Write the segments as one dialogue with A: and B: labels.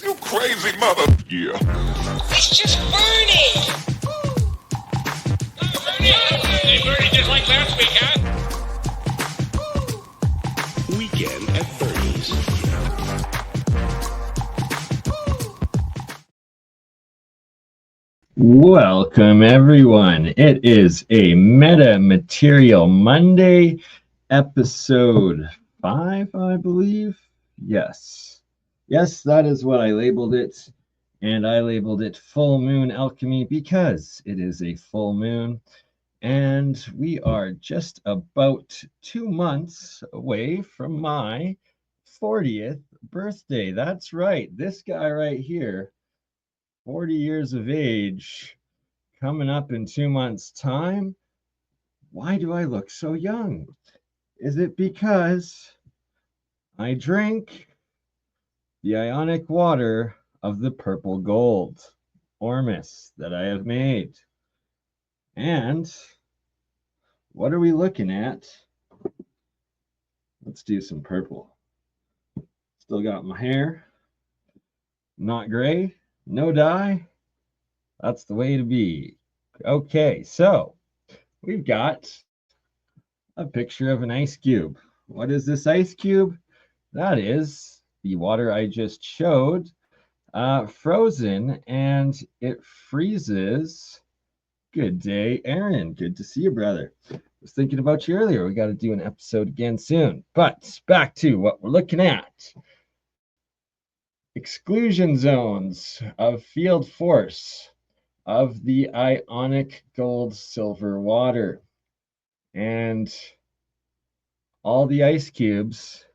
A: You crazy mother. Yeah.
B: It's just Bernie.
C: Hey, Bernie, just like last week, huh?
D: Weekend at Bernie's.
E: Welcome, everyone. It is a Meta Material Monday, episode 5, I believe. Yes, that is what I labeled it. And I labeled it Full Moon Alchemy because it is a full moon. And we are just about 2 months away from my 40th birthday. That's right. This guy right here, 40 years of age, coming up in 2 months' time. Why do I look so young? Is it because I drink the Ionic water of the purple gold, Ormus, that I have made? And what are we looking at? Let's do some purple. Still got my hair. Not gray. No dye. That's the way to be. Okay, so we've got a picture of an ice cube. What is this ice cube? That is the water I just showed, frozen, and it freezes. Good day, Aaron. Good to see you, brother. I was thinking about you earlier. We got to do an episode again soon. But back to what we're looking at. Exclusion zones of field force of the Ionic gold silver water. And all the ice cubes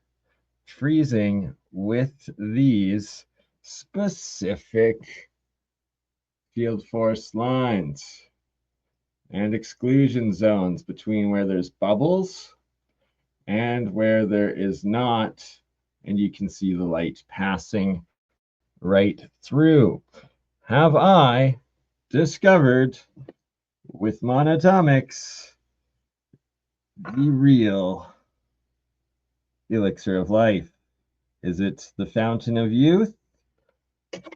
E: freezing with these specific field force lines and exclusion zones between where there's bubbles and where there is not, and you can see the light passing right through. Have I discovered with monatomics the real elixir of life? Is it the fountain of youth?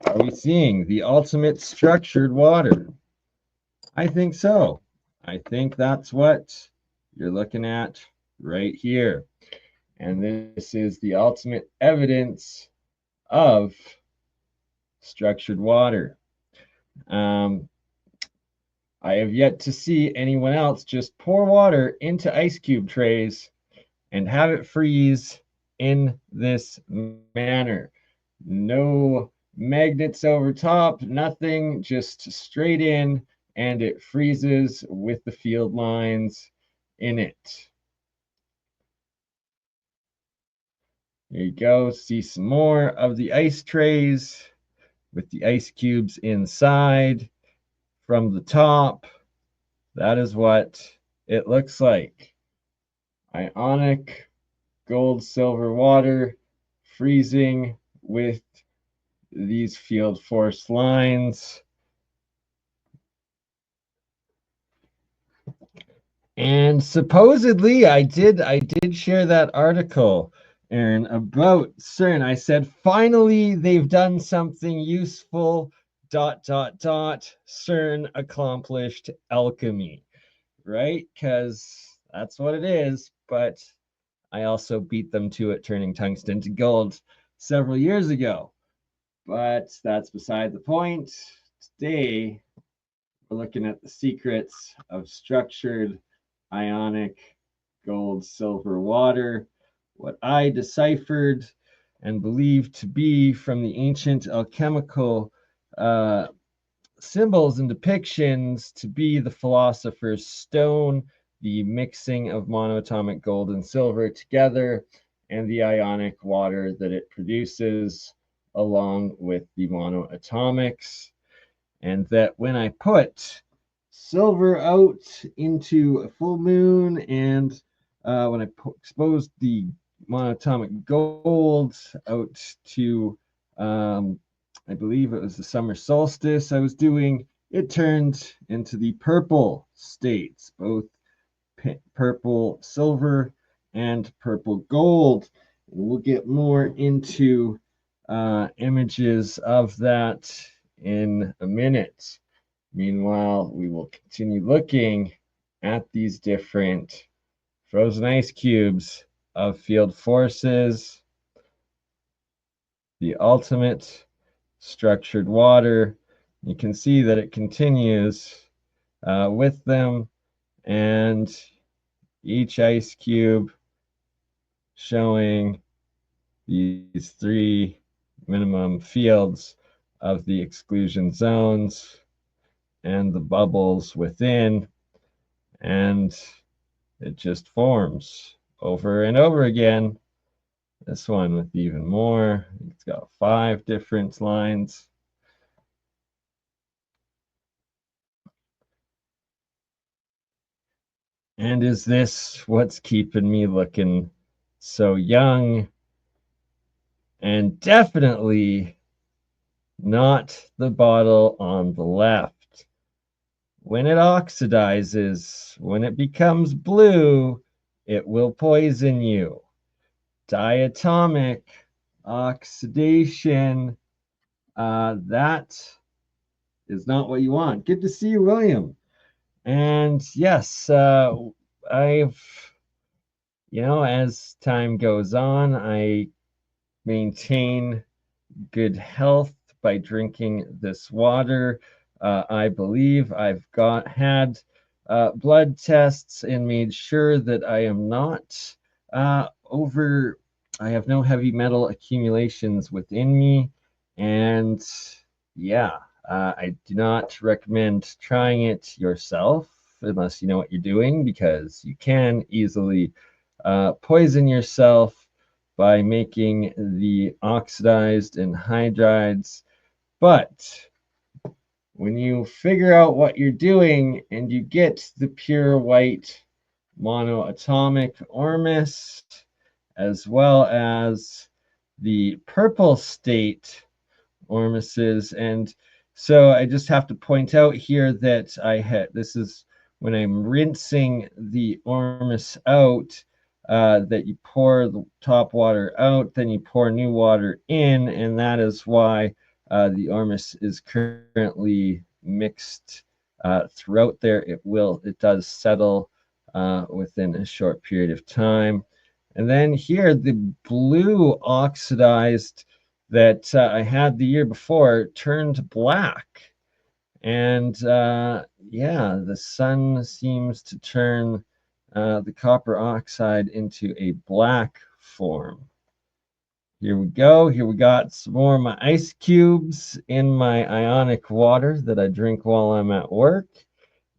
E: Are we seeing the ultimate structured water? I think so. I think that's what you're looking at right here. And this is the ultimate evidence of structured water. I have yet to see anyone else just pour water into ice cube trays and have it freeze in this manner. No magnets over top, nothing, just straight in, and it freezes with the field lines in it. There you go. See some more of the ice trays with the ice cubes inside from the top. That is what it looks like. Ionic gold, silver water freezing with these field force lines. And supposedly I did share that article, Aaron, about CERN. I said, finally, they've done something useful, ... CERN accomplished alchemy, right? Because that's what it is. But I also beat them to it, turning tungsten to gold several years ago. But that's beside the point. Today, we're looking at the secrets of structured Ionic gold, silver water, what I deciphered and believed to be from the ancient alchemical symbols and depictions to be the philosopher's stone, the mixing of monoatomic gold and silver together, and the ionic water that it produces along with the monoatomics. And that when I put silver out into a full moon, and when I exposed the monatomic gold out to, I believe it was the summer solstice I was doing, it turned into the purple states, both purple silver and purple gold. And we'll get more into images of that in a minute. Meanwhile, we will continue looking at these different frozen ice cubes of field forces, the ultimate structured water. You can see that it continues with them, and each ice cube showing these three minimum fields of the exclusion zones and the bubbles within, and it just forms over and over again. This one with even more. It's got 5 different lines. And is this what's keeping me looking so young? And definitely not the bottle on the left. When it oxidizes, when it becomes blue, it will poison you. Diatomic oxidation, that is not what you want. Good to see you, William. And yes, I've, as time goes on, I maintain good health by drinking this water. I believe I've had blood tests and made sure that I am not over. I have no heavy metal accumulations within me, and yeah, I do not recommend trying it yourself unless you know what you're doing, because you can easily poison yourself by making the oxidized and hydrides. But when you figure out what you're doing and you get the pure white monoatomic ormus, as well as the purple state ormuses, and so I just have to point out here that this is when I'm rinsing the ormus out, that you pour the top water out, then you pour new water in, and that is why the ormus is currently mixed throughout there. It does settle within a short period of time. And then here, the blue oxidized that I had the year before turned black. And yeah, the sun seems to turn the copper oxide into a black form. Here we go. Here we got some more of my ice cubes in my ionic water that I drink while I'm at work.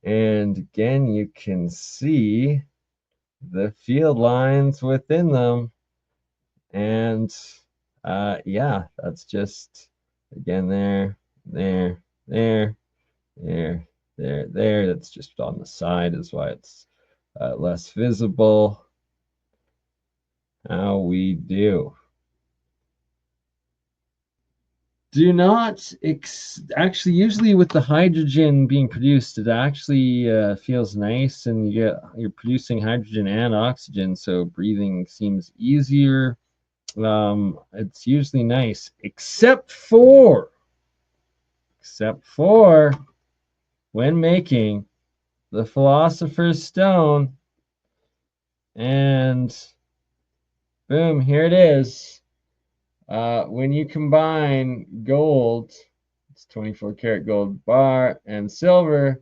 E: And again, you can see the field lines within them. And yeah, that's just, again, there, there, there, there. That's just on the side, is why it's less visible. How we do. Do not actually, usually with the hydrogen being produced, it actually feels nice, and you're producing hydrogen and oxygen, so breathing seems easier. It's usually nice, except for when making the Philosopher's Stone. And boom, here it is. When you combine gold, it's 24 karat gold bar, and silver,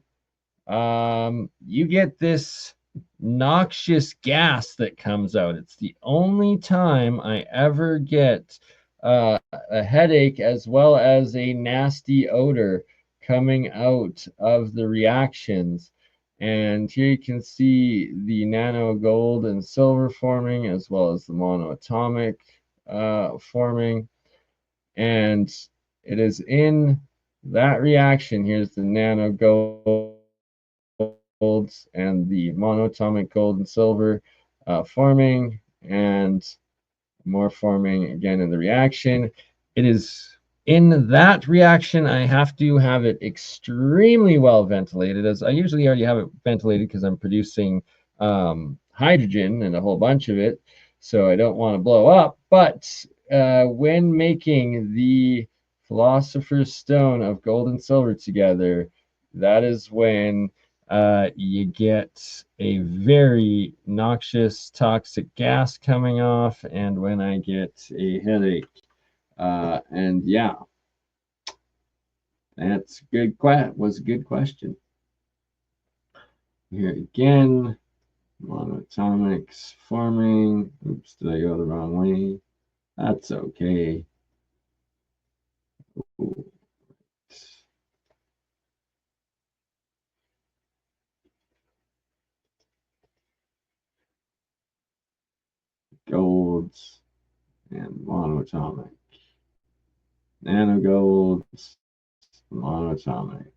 E: you get this noxious gas that comes out. It's the only time I ever get a headache as well as a nasty odor coming out of the reactions. And here you can see the nano gold and silver forming, as well as the monoatomic forming. And it is in that reaction. Here's the nano golds and the monoatomic gold and silver forming, and more forming again in the reaction. It is in that reaction, I have to have it extremely well ventilated, as I usually already have it ventilated because I'm producing hydrogen and a whole bunch of it, so I don't want to blow up. But when making the Philosopher's Stone of gold and silver together, that is when you get a very noxious, toxic gas coming off, and when I get a headache. And yeah, that's good. Was a good question. Here again, monatomics forming. Oops, did I go the wrong way? That's okay. Ooh. Golds and monatomic. Nanogolds, monatomic.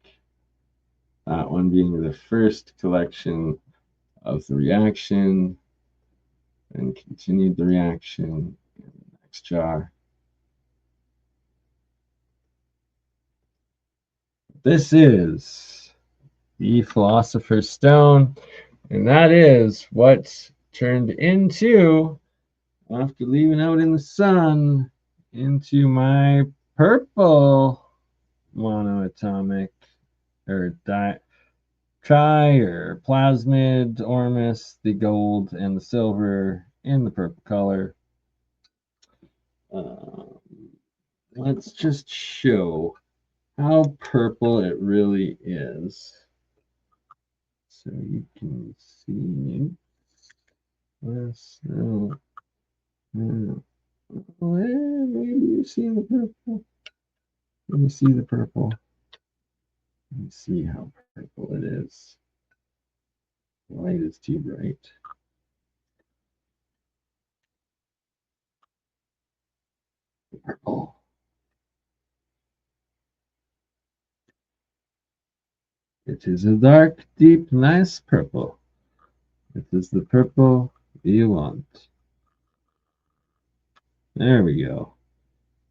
E: That one being the first collection of the reaction, and continued the reaction in the next jar. This is the Philosopher's Stone, and that is what turned into, after leaving out in the sun, into my purple monoatomic or tri or plasmid ormus, the gold and the silver in the purple color. Let's just show how purple it really is. So you can see this. Maybe you see the purple. Let me see the purple. Let me see how purple it is. The light is too bright. Purple. It is a dark, deep, nice purple. It is the purple you want. There we go.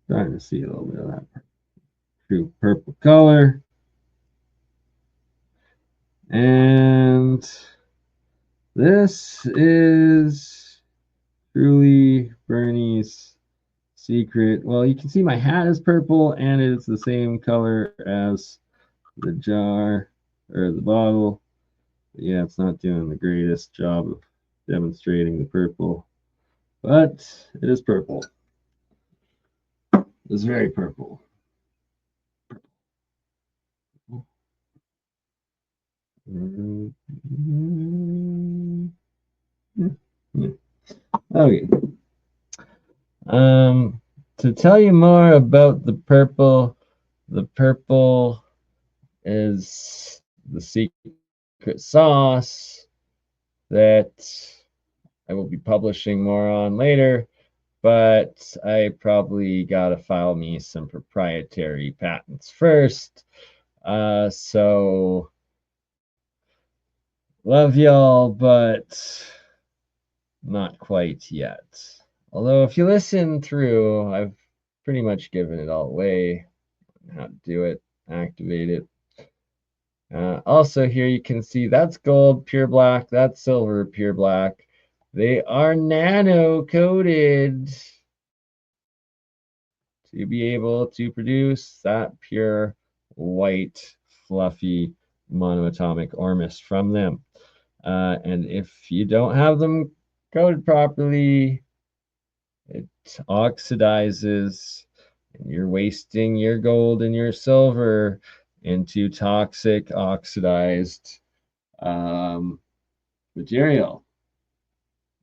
E: Trying to see a little bit of that true purple color. And this is truly BurnEye's secret. Well, you can see my hat is purple and it's the same color as the jar or the bottle. But yeah, it's not doing the greatest job of demonstrating the purple, but it is purple. It's very purple. Okay. To tell you more about the purple is the secret sauce that I will be publishing more on later, but I probably gotta file me some proprietary patents first. So love y'all, but not quite yet. Although if you listen through, I've pretty much given it all away, how to do it, activate it. Also here you can see that's gold, pure black, that's silver, pure black. They are nano coated to be able to produce that pure white, fluffy monoatomic ormus from them. And if you don't have them coated properly, it oxidizes, and you're wasting your gold and your silver into toxic oxidized material.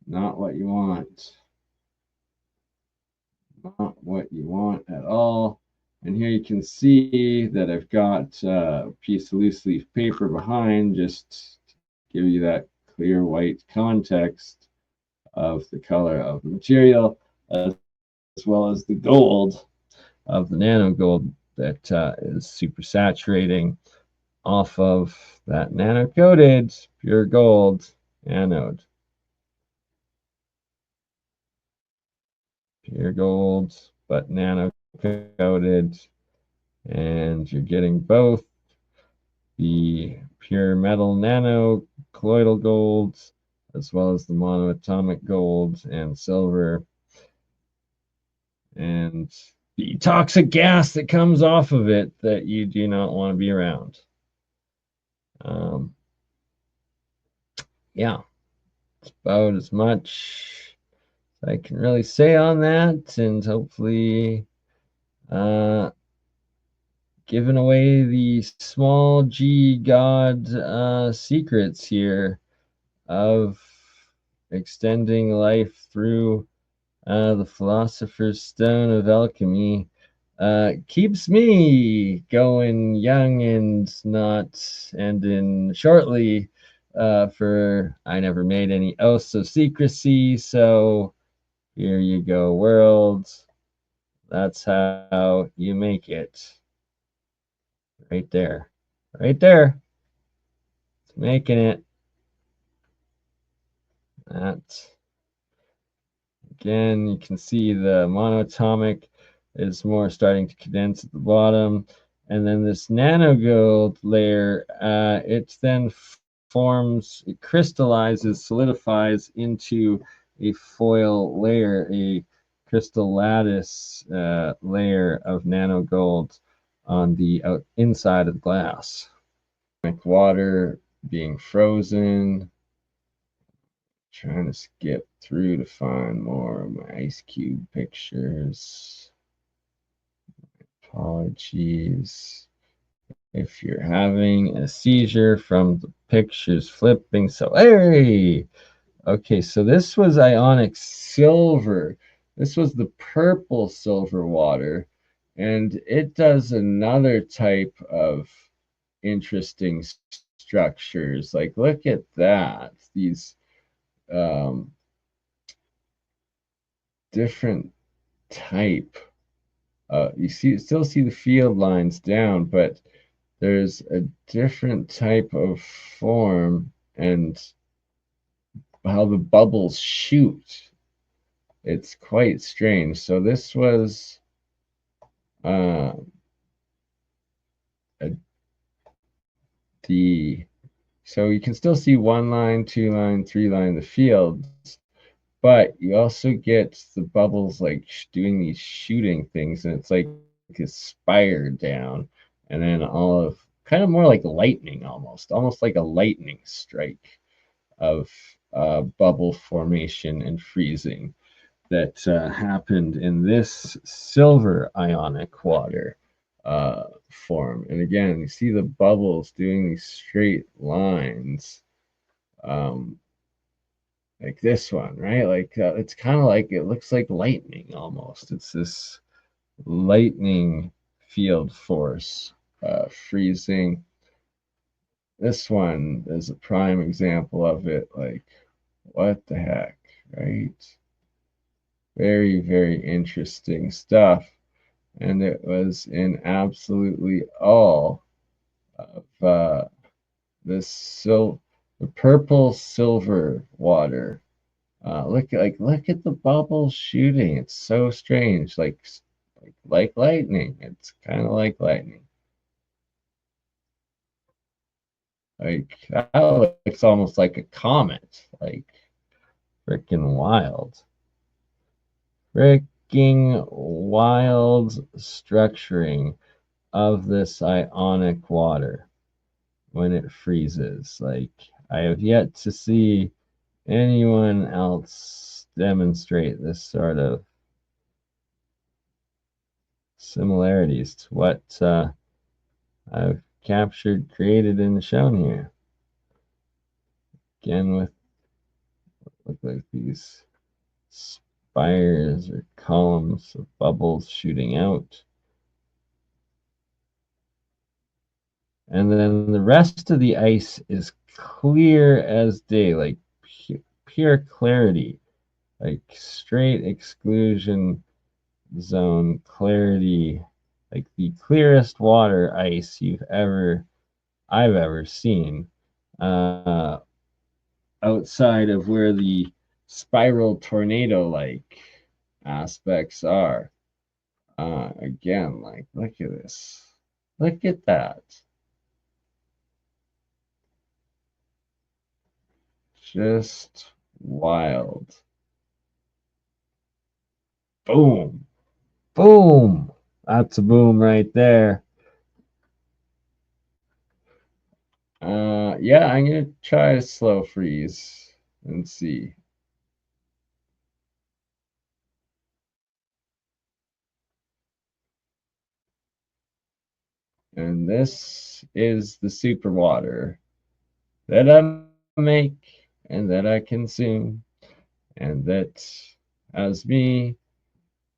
E: Not what you want. Not what you want at all. And here you can see that I've got a piece of loose leaf paper behind, just to give you that clear white context of the color of the material, as well as the gold of the nano gold that is super saturating off of that nano coated pure gold anode. Pure gold, but nano coated, and you're getting both the pure metal nano colloidal golds as well as the monoatomic gold and silver and the toxic gas that comes off of it that you do not want to be around. Yeah, it's about as much as I can really say on that, and hopefully giving away the small g god secrets here of extending life through the Philosopher's Stone of Alchemy. Keeps me going young and not ending shortly. For I never made any oaths of secrecy, so here you go, world. That's how you make it. Right there. Right there. It's making it. That. Again, you can see the monatomic is more starting to condense at the bottom. And then this nanogold layer, it then forms, it crystallizes, solidifies into a foil layer, a crystal lattice layer of nanogold on the inside of the glass. Water being frozen. Trying to skip through to find more of my ice cube pictures. Apologies if you're having a seizure from the pictures flipping. So, hey! Okay, so this was Ionic silver. This was the purple silver water. And it does another type of interesting structures. Like, look at that. These different type. You still see the field lines down, but there's a different type of form and how the bubbles shoot. It's quite strange. So this was uh, so you can still see one line, two line, three line, the fields, but you also get the bubbles like doing these shooting things, and it's like a spire down, and then all of kind of more like lightning, almost like a lightning strike of bubble formation and freezing that happened in this silver ionic water form. And again, you see the bubbles doing these straight lines. Like this one, right? Like it's kind of like it looks like lightning almost. It's this lightning field force freezing. This one is a prime example of it. Like, what the heck, right? Very, very interesting stuff. And it was in absolutely all of the purple silver water. Look at the bubbles shooting. It's so strange, like lightning. It's kind of like lightning. Like that looks almost like a comet. Like freaking wild. Freaking wild structuring of this ionic water when it freezes. Like I have yet to see anyone else demonstrate this sort of similarities to what I've captured, created, and shown here. Again, with look like these spires or columns of bubbles shooting out. And then the rest of the ice is clear as day, like pure clarity, like straight exclusion zone clarity, like the clearest water ice I've ever seen. Outside of where the spiral tornado like aspects are. Again, like, look at this. Look at that. Just wild. Boom. Boom! That's a boom right there. Yeah, I'm gonna try a slow freeze and see. And this is the super water that I make and that I consume and that has me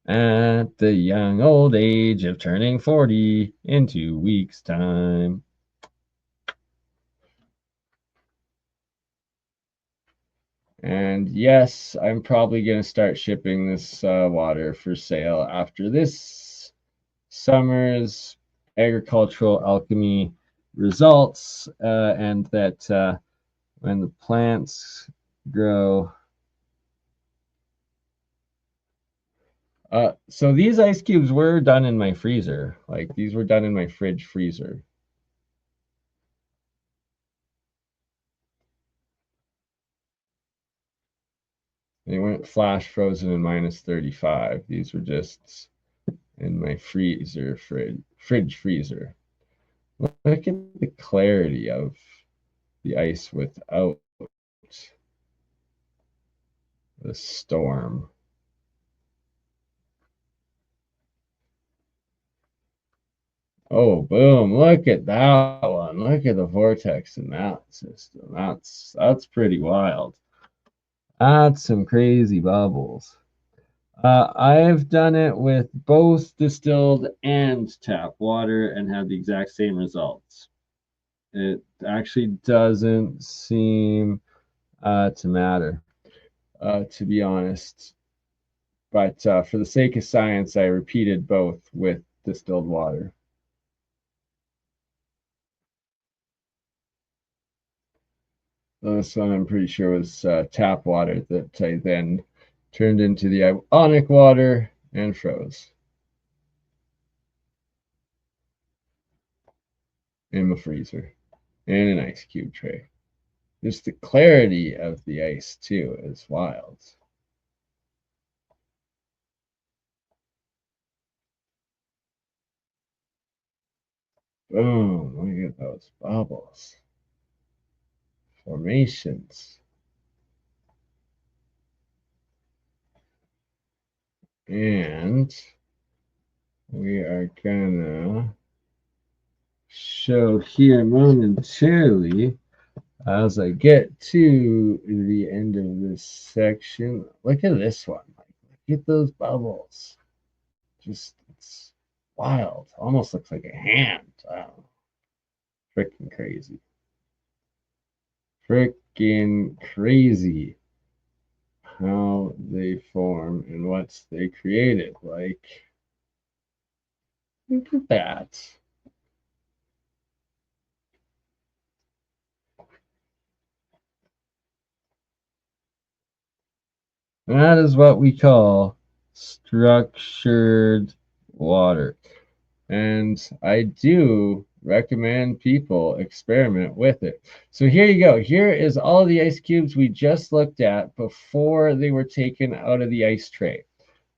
E: at the young old age of turning 40 in 2 weeks' time. And yes, I'm probably going to start shipping this water for sale after this summer's agricultural alchemy results, and that when the plants grow. So these ice cubes were done in my freezer. Like these were done in my fridge freezer. They weren't flash frozen in minus 35. These were just in my freezer, fridge freezer. Look at the clarity of the ice without the storm. Oh, boom. Look at that one. Look at the vortex in that system. That's pretty wild. That's some crazy bubbles. I've done it with both distilled and tap water and had the exact same results. It actually doesn't seem to matter, to be honest. But for the sake of science, I repeated both with distilled water. This one I'm pretty sure was tap water that I then turned into the Ionic water and froze in the freezer in an ice cube tray. Just the clarity of the ice too is wild. Boom, look at those bubbles. Formations. And we are gonna show here momentarily as I get to the end of this section. Look at this one. Look at those bubbles. Just it's wild. Almost looks like a hand. Wow. Freaking crazy. Freaking crazy how they form and what they created. Like, look at that. That is what we call structured water. And I do recommend people experiment with it. So here you go. Here is all the ice cubes we just looked at before they were taken out of the ice tray.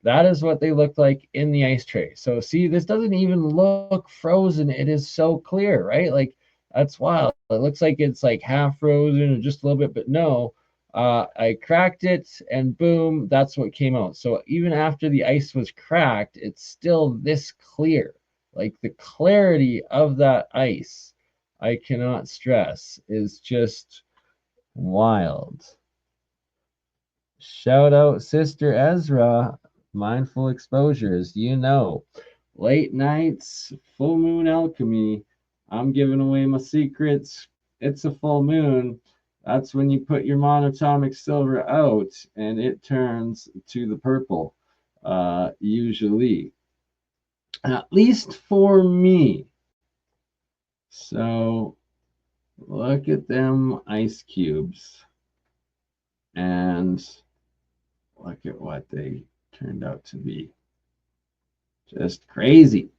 E: That is what they looked like in the ice tray. So see, this doesn't even look frozen. It is so clear, right? Like that's wild. It looks like it's like half frozen or just a little bit, but no. I cracked it and boom, that's what came out. So even after the ice was cracked, it's still this clear. Like the clarity of that ice, I cannot stress, is just wild. Shout out Sister Ezra, mindful exposures. You know, late nights, full moon alchemy. I'm giving away my secrets. It's a full moon. That's when you put your monatomic silver out and it turns to the purple, usually. At least for me. So look at them ice cubes and look at what they turned out to be. Just crazy.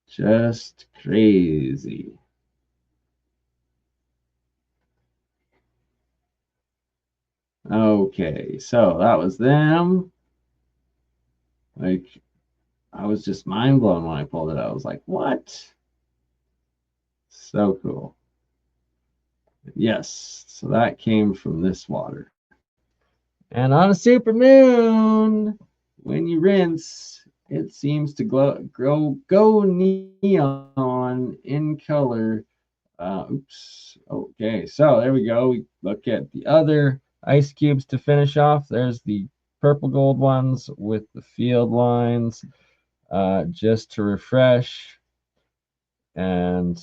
E: Just crazy. Okay, so that was them. Like, I was just mind blown when I pulled it out. I was like, what? So cool. Yes, so that came from this water. And on a super moon, when you rinse, it seems to go neon in color. Oops. Okay, so there we go. We look at the other ice cubes to finish off. There's the purple gold ones with the field lines, just to refresh. And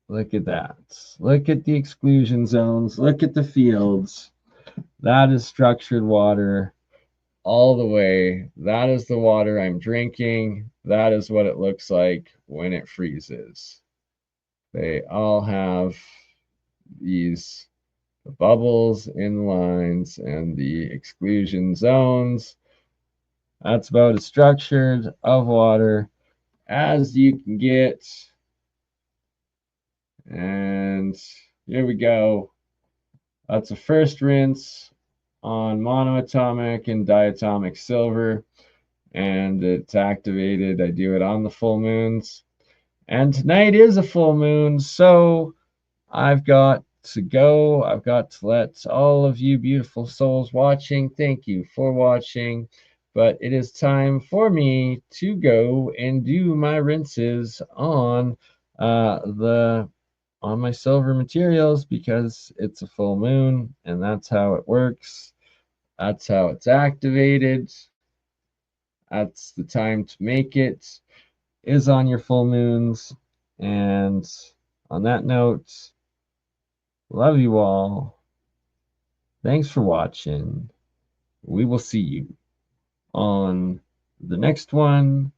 E: look at that. Look at the exclusion zones. Look at the fields. That is structured water all the way. That is the water I'm drinking. That is what it looks like when it freezes. They all have these bubbles in lines and the exclusion zones. That's about as structured of water as you can get. And here we go. That's a first rinse on monoatomic and diatomic silver, and it's activated. I do it on the full moons, and tonight is a full moon, so I've got to go. I've got to let all of you beautiful souls watching, thank you for watching, but it is time for me to go and do my rinses on my silver materials, because it's a full moon and that's how it works. That's how it's activated. That's the time to make it, is on your full moons. And on that note, love you all. Thanks for watching. We will see you on the next one.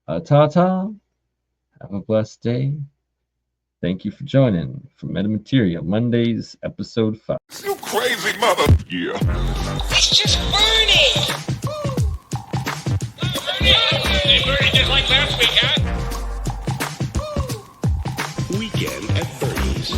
E: Ta-ta. Have a blessed day. Thank you for joining for Metamaterial Mondays, episode 5.
A: You crazy mother. Yeah.
B: It's just burning.
C: Hey, Bernie, just like last week, huh?
D: Weekend at Bernie's.